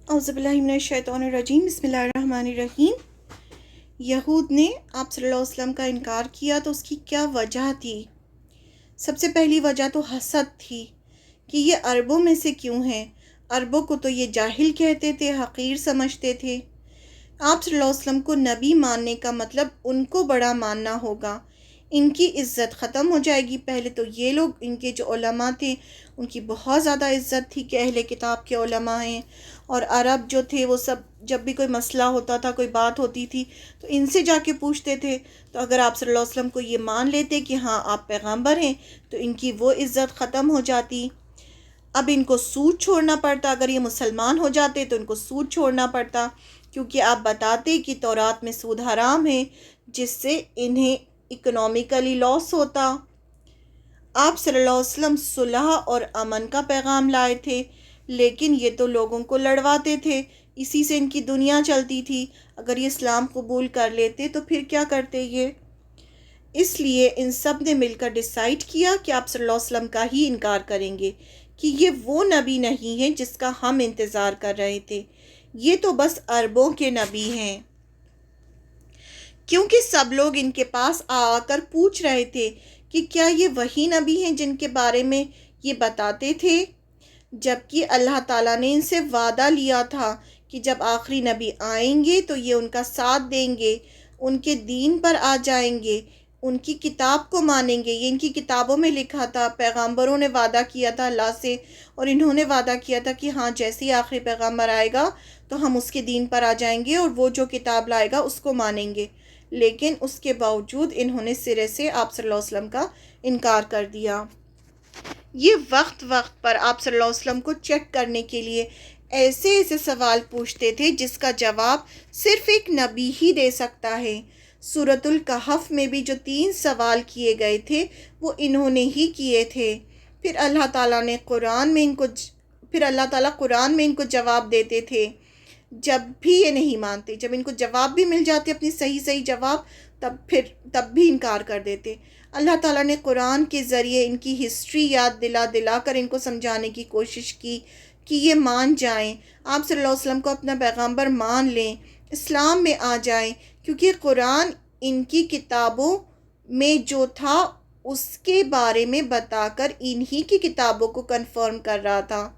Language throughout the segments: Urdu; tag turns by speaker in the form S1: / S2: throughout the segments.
S1: اعوذ باللہ من الشیطان الرجیم، بسم اللہ الرحمن الرحیم۔ یہود نے آپ صلی اللہ علیہ وسلم کا انکار کیا تو اس کی کیا وجہ تھی؟ سب سے پہلی وجہ تو حسد تھی کہ یہ عربوں میں سے کیوں ہیں۔ عربوں کو تو یہ جاہل کہتے تھے، حقیر سمجھتے تھے۔ آپ صلی اللہ علیہ وسلم کو نبی ماننے کا مطلب ان کو بڑا ماننا ہوگا، ان کی عزت ختم ہو جائے گی۔ پہلے تو یہ لوگ، ان کے جو علماء تھے ان کی بہت زیادہ عزت تھی کہ اہل کتاب کے علماء ہیں، اور عرب جو تھے وہ سب جب بھی کوئی مسئلہ ہوتا تھا، کوئی بات ہوتی تھی تو ان سے جا کے پوچھتے تھے۔ تو اگر آپ صلی اللہ علیہ وسلم کو یہ مان لیتے کہ ہاں آپ پیغمبر ہیں تو ان کی وہ عزت ختم ہو جاتی۔ اب ان کو سود چھوڑنا پڑتا، اگر یہ مسلمان ہو جاتے تو ان کو سود چھوڑنا پڑتا، کیونکہ آپ بتاتے کہ تورات میں سود حرام ہے، جس سے انہیں اکنومیکلی لاس ہوتا۔ آپ صلی اللہ علیہ وسلم صلح اور امن کا پیغام لائے تھے، لیکن یہ تو لوگوں کو لڑواتے تھے، اسی سے ان کی دنیا چلتی تھی۔ اگر یہ اسلام قبول کر لیتے تو پھر کیا کرتے یہ؟ اس لیے ان سب نے مل کر ڈیسائیڈ کیا کہ آپ صلی اللہ علیہ وسلم کا ہی انکار کریں گے، کہ یہ وہ نبی نہیں ہے جس کا ہم انتظار کر رہے تھے، یہ تو بس عربوں کے نبی ہیں۔ کیونکہ سب لوگ ان کے پاس آ کر پوچھ رہے تھے کہ کیا یہ وہی نبی ہیں جن کے بارے میں یہ بتاتے تھے، جبکہ اللہ تعالیٰ نے ان سے وعدہ لیا تھا کہ جب آخری نبی آئیں گے تو یہ ان کا ساتھ دیں گے، ان کے دین پر آ جائیں گے، ان کی کتاب کو مانیں گے۔ یہ ان کی کتابوں میں لکھا تھا، پیغمبروں نے وعدہ کیا تھا اللہ سے، اور انہوں نے وعدہ کیا تھا کہ ہاں جیسے ہی آخری پیغمبر آئے گا تو ہم اس کے دین پر آ جائیں گے اور وہ جو کتاب لائے گا اس کو مانیں گے۔ لیکن اس کے باوجود انہوں نے سرے سے آپ صلی اللہ علیہ وسلم کا انکار کر دیا۔ یہ وقت وقت پر آپ صلی اللہ علیہ وسلم کو چیک کرنے کے لیے ایسے ایسے سوال پوچھتے تھے جس کا جواب صرف ایک نبی ہی دے سکتا ہے۔ سورۃ الکہف میں بھی جو 3 سوال کیے گئے تھے وہ انہوں نے ہی کیے تھے۔ پھر اللہ تعالیٰ قرآن میں ان کو جواب دیتے تھے۔ جب بھی یہ نہیں مانتے، جب ان کو جواب بھی مل جاتے اپنی صحیح جواب، تب بھی انکار کر دیتے۔ اللہ تعالیٰ نے قرآن کے ذریعے ان کی ہسٹری یاد دلا کر ان کو سمجھانے کی کوشش کی کہ یہ مان جائیں، آپ صلی اللہ علیہ وسلم کو اپنا پیغمبر مان لیں، اسلام میں آ جائیں، کیونکہ قرآن ان کی کتابوں میں جو تھا اس کے بارے میں بتا کر انہی کی کتابوں کو کنفرم کر رہا تھا۔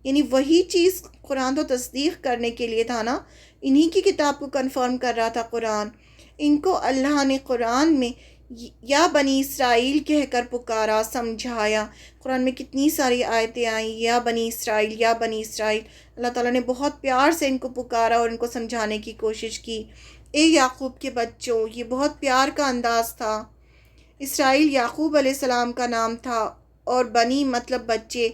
S1: یعنی وہی چیز قرآن تو تصدیق کرنے کے لیے تھا نا، انہی کی کتاب کو کنفرم کر رہا تھا قرآن۔ ان کو اللہ نے قرآن میں یا بنی اسرائیل کہہ کر پکارا، سمجھایا۔ قرآن میں کتنی ساری آیتیں آئیں، یا بنی اسرائیل یا بنی اسرائیل۔ اللہ تعالیٰ نے بہت پیار سے ان کو پکارا اور ان کو سمجھانے کی کوشش کی۔ اے یعقوب کے بچوں، یہ بہت پیار کا انداز تھا۔ اسرائیل یعقوب علیہ السلام کا نام تھا، اور بنی مطلب بچے،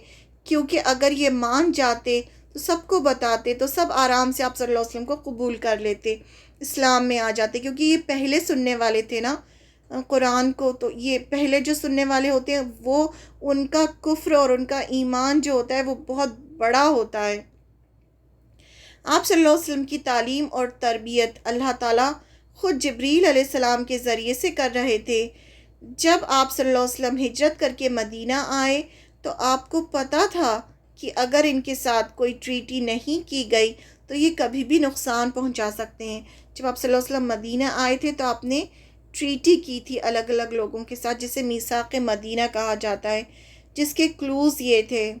S1: کیونکہ اگر یہ مان جاتے تو سب کو بتاتے تو سب آرام سے آپ صلی اللہ علیہ وسلم کو قبول کر لیتے، اسلام میں آ جاتے، کیونکہ یہ پہلے سننے والے تھے نا قرآن کو۔ تو یہ پہلے جو سننے والے ہوتے ہیں وہ ان کا کفر اور ان کا ایمان جو ہوتا ہے وہ بہت بڑا ہوتا ہے۔ آپ صلی اللہ علیہ وسلم کی تعلیم اور تربیت اللہ تعالیٰ خود جبریل علیہ السلام کے ذریعے سے کر رہے تھے۔ جب آپ صلی اللہ علیہ وسلم ہجرت کر کے مدینہ آئے تو آپ کو پتہ تھا کہ اگر ان کے ساتھ کوئی ٹریٹی نہیں کی گئی تو یہ کبھی بھی نقصان پہنچا سکتے ہیں۔ جب آپ صلی اللہ علیہ وسلم مدینہ آئے تھے تو آپ نے ٹریٹی کی تھی الگ الگ لوگوں کے ساتھ، جسے میثاق مدینہ کہا جاتا ہے، جس کے کلوز یہ تھے۔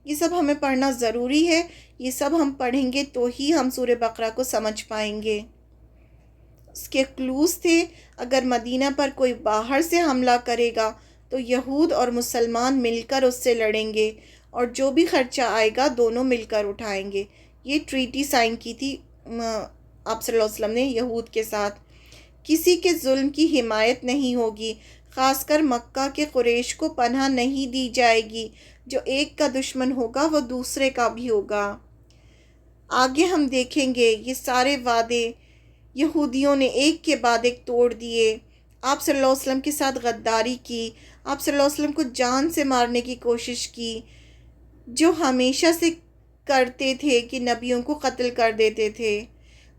S1: یہ سب ہمیں پڑھنا ضروری ہے، یہ سب ہم پڑھیں گے تو ہی ہم سورہ بقرہ کو سمجھ پائیں گے۔ اس کے کلوز تھے، اگر مدینہ پر کوئی باہر سے حملہ کرے گا تو یہود اور مسلمان مل کر اس سے لڑیں گے، اور جو بھی خرچہ آئے گا دونوں مل کر اٹھائیں گے۔ یہ ٹریٹی سائن کی تھی آپ صلی اللہ علیہ وسلم نے یہود کے ساتھ۔ کسی کے ظلم کی حمایت نہیں ہوگی، خاص کر مکہ کے قریش کو پناہ نہیں دی جائے گی، جو ایک کا دشمن ہوگا وہ دوسرے کا بھی ہوگا۔ آگے ہم دیکھیں گے یہ سارے وعدے یہودیوں نے ایک کے بعد ایک توڑ دیے، آپ صلی اللہ علیہ وسلم کے ساتھ غداری کی، آپ صلی اللہ علیہ وسلم کو جان سے مارنے کی کوشش کی، جو ہمیشہ سے کرتے تھے کہ نبیوں کو قتل کر دیتے تھے۔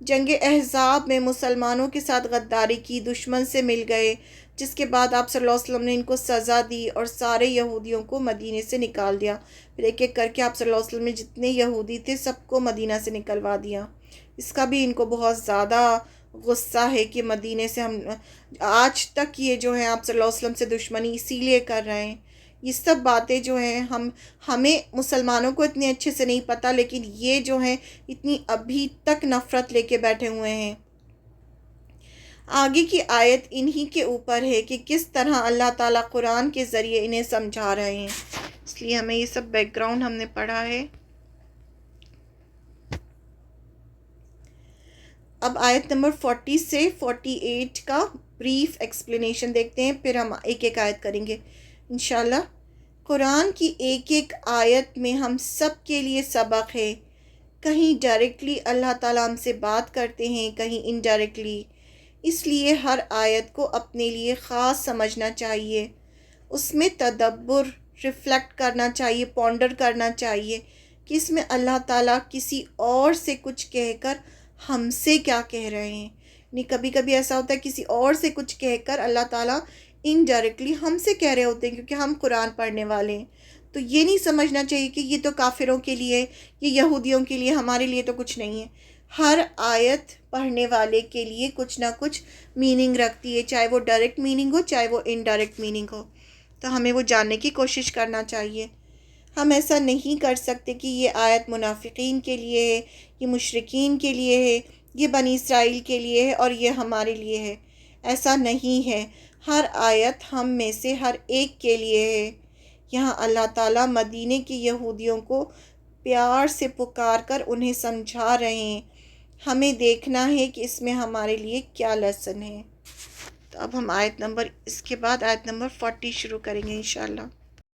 S1: جنگ احزاب میں مسلمانوں کے ساتھ غداری کی، دشمن سے مل گئے، جس کے بعد آپ صلی اللہ علیہ وسلم نے ان کو سزا دی اور سارے یہودیوں کو مدینے سے نکال دیا. پھر ایک ایک کر کے آپ صلی اللہ علیہ وسلم نے جتنے یہودی تھے سب کو مدینہ سے نکلوا دیا. اس کا بھی ان کو بہت زیادہ غصہ ہے کہ مدینے سے ہم آج تک یہ جو ہے آپ صلی اللہ علیہ وسلم سے دشمنی اسی لیے کر رہے ہیں. یہ سب باتیں جو ہیں ہمیں مسلمانوں کو اتنے اچھے سے نہیں پتہ، لیکن یہ جو ہیں اتنی ابھی تک نفرت لے کے بیٹھے ہوئے ہیں. آگے کی آیت انہی کے اوپر ہے کہ کس طرح اللہ تعالیٰ قرآن کے ذریعے انہیں سمجھا رہے ہیں، اس لیے ہمیں یہ سب بیک گراؤنڈ ہم نے پڑھا ہے. اب آیت نمبر 40 سے 48 کا بریف ایکسپلینیشن دیکھتے ہیں، پھر ہم ایک ایک آیت کریں گے انشاءاللہ. قرآن کی ایک ایک آیت میں ہم سب کے لیے سبق ہے. کہیں ڈائریکٹلی اللہ تعالیٰ ہم سے بات کرتے ہیں، کہیں انڈائریکٹلی. اس لیے ہر آیت کو اپنے لیے خاص سمجھنا چاہیے، اس میں تدبر، ریفلیکٹ کرنا چاہیے، پونڈر کرنا چاہیے کہ اس میں اللہ تعالیٰ کسی اور سے کچھ کہہ کر ہم سے کیا کہہ رہے ہیں. نہیں، کبھی کبھی ایسا ہوتا ہے کسی اور سے کچھ کہہ کر اللہ تعالیٰ انڈائریکٹلی ہم سے کہہ رہے ہوتے ہیں کیونکہ ہم قرآن پڑھنے والے ہیں. تو یہ نہیں سمجھنا چاہیے کہ یہ تو کافروں کے لیے، یہ یہودیوں کے لیے، ہمارے لیے تو کچھ نہیں ہے. ہر آیت پڑھنے والے کے لیے کچھ نہ کچھ میننگ رکھتی ہے، چاہے وہ ڈائریکٹ میننگ ہو چاہے وہ انڈائریکٹ میننگ ہو. تو ہمیں وہ جاننے کی کوشش کرنا چاہیے. ہم ایسا نہیں کر سکتے کہ یہ آیت منافقین کے لیے ہے، یہ مشرکین کے لیے ہے، یہ بنی اسرائیل کے لیے ہے اور یہ ہمارے لیے ہے. ایسا نہیں ہے. ہر آیت ہم میں سے ہر ایک کے لیے ہے. یہاں اللہ تعالیٰ مدینے کے یہودیوں کو پیار سے پکار کر انہیں سمجھا رہے ہیں. ہمیں دیکھنا ہے کہ اس میں ہمارے لیے کیا لیسن ہے. تو اب ہم اس کے بعد آیت نمبر 40 شروع کریں گے انشاءاللہ.